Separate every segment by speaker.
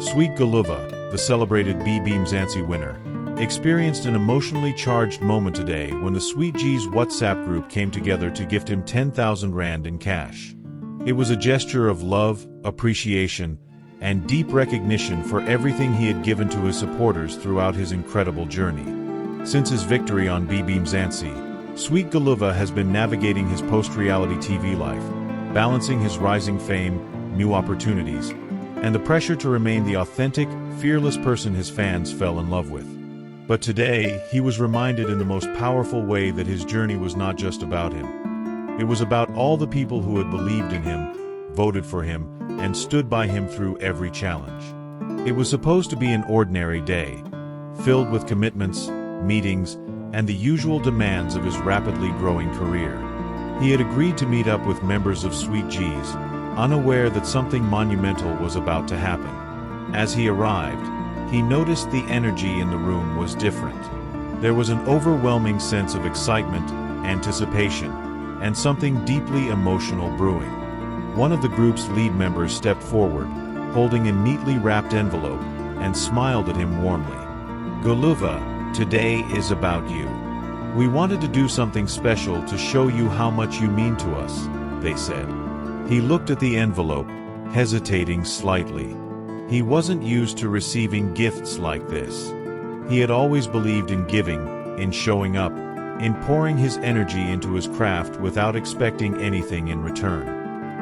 Speaker 1: Sweet Guluva, the celebrated BBMzansi winner, experienced an emotionally charged moment today when the Sweetgeez WhatsApp group came together to gift him 10,000 Rand in cash. It was a gesture of love, appreciation, and deep recognition for everything he had given to his supporters throughout his incredible journey. Since his victory on BBMzansi, Sweet Guluva has been navigating his post-reality TV life, balancing his rising fame, new opportunities, and the pressure to remain the authentic, fearless person his fans fell in love with. But today, he was reminded in the most powerful way that his journey was not just about him. It was about all the people who had believed in him, voted for him, and stood by him through every challenge. It was supposed to be an ordinary day, filled with commitments, meetings, and the usual demands of his rapidly growing career. He had agreed to meet up with members of Sweetgeez, unaware that something monumental was about to happen. As he arrived, he noticed the energy in the room was different. There was an overwhelming sense of excitement, anticipation, and something deeply emotional brewing. One of the group's lead members stepped forward, holding a neatly wrapped envelope, and smiled at him warmly. "Guluva, today is about you. We wanted to do something special to show you how much you mean to us," they said. He looked at the envelope, hesitating slightly. He wasn't used to receiving gifts like this. He had always believed in giving, in showing up, in pouring his energy into his craft without expecting anything in return.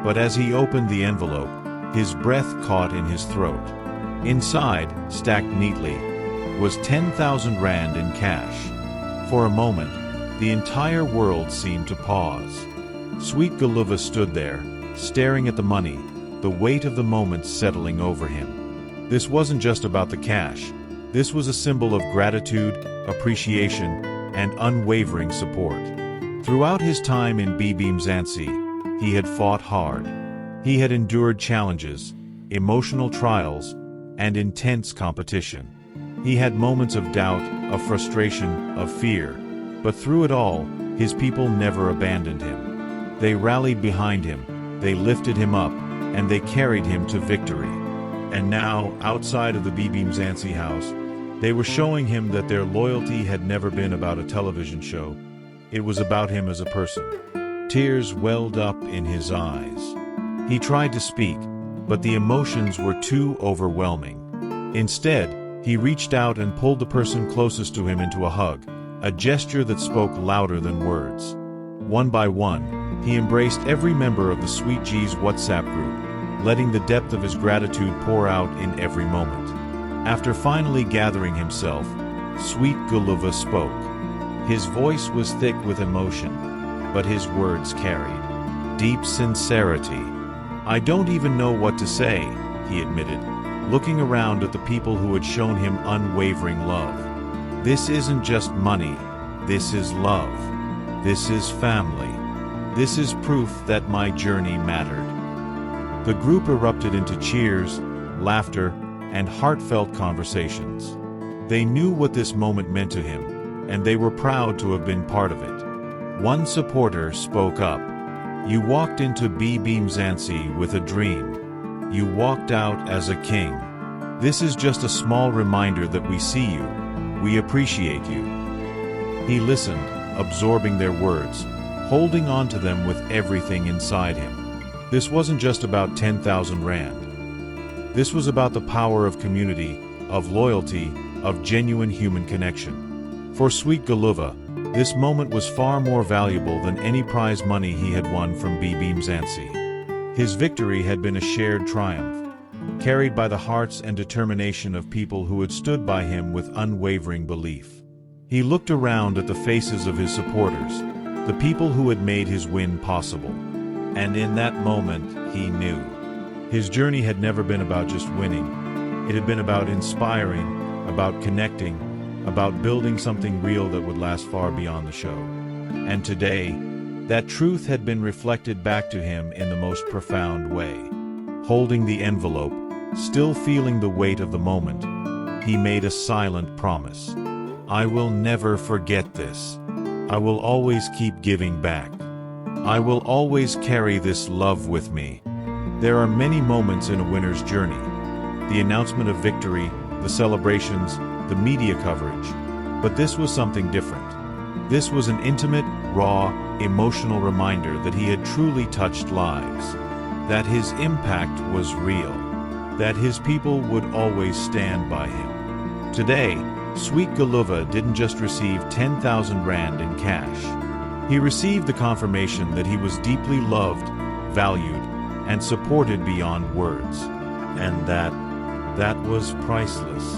Speaker 1: But as he opened the envelope, his breath caught in his throat. Inside, stacked neatly, was 10,000 Rand in cash. For a moment, the entire world seemed to pause. Sweet Guluva stood there, staring at the money, the weight of the moment settling over him. This wasn't just about the cash. This was a symbol of gratitude, appreciation, and unwavering support. Throughout his time in BBMzansi, he had fought hard. He had endured challenges, emotional trials, and intense competition. He had moments of doubt, of frustration, of fear, but through it all, his people never abandoned him. They rallied behind him, they lifted him up, and they carried him to victory. And now, outside of the BBMzansi house, they were showing him that their loyalty had never been about a television show. It was about him as a person. Tears welled up in his eyes. He tried to speak, but the emotions were too overwhelming. Instead, he reached out and pulled the person closest to him into a hug, a gesture that spoke louder than words. One by one, he embraced every member of the Sweetgeez WhatsApp group, letting the depth of his gratitude pour out in every moment. After finally gathering himself, Sweet Guluva spoke. His voice was thick with emotion, but his words carried deep sincerity. "I don't even know what to say," he admitted, looking around at the people who had shown him unwavering love. "This isn't just money. This is love. This is family. This is proof that my journey mattered." The group erupted into cheers, laughter, and heartfelt conversations. They knew what this moment meant to him, and they were proud to have been part of it. One supporter spoke up. "You walked into BBMzansi with a dream. You walked out as a king. This is just a small reminder that we see you. We appreciate you." He listened, absorbing their words, holding on to them with everything inside him. This wasn't just about 10,000 Rand. This was about the power of community, of loyalty, of genuine human connection. For Sweet Guluva, this moment was far more valuable than any prize money he had won from BBMzansi. His victory had been a shared triumph, carried by the hearts and determination of people who had stood by him with unwavering belief. He looked around at the faces of his supporters, the people who had made his win possible. And in that moment, he knew. His journey had never been about just winning. It had been about inspiring, about connecting, about building something real that would last far beyond the show. And today, that truth had been reflected back to him in the most profound way. Holding the envelope, still feeling the weight of the moment, he made a silent promise. "I will never forget this. I will always keep giving back. I will always carry this love with me." There are many moments in a winner's journey. the announcement of victory, the celebrations, the media coverage. But this was something different. This was an intimate, raw, emotional reminder that he had truly touched lives, that his impact was real, that his people would always stand by him. Today, Sweet Guluva didn't just receive 10,000 rand in cash. He received the confirmation that he was deeply loved, valued, and supported beyond words. And that was priceless.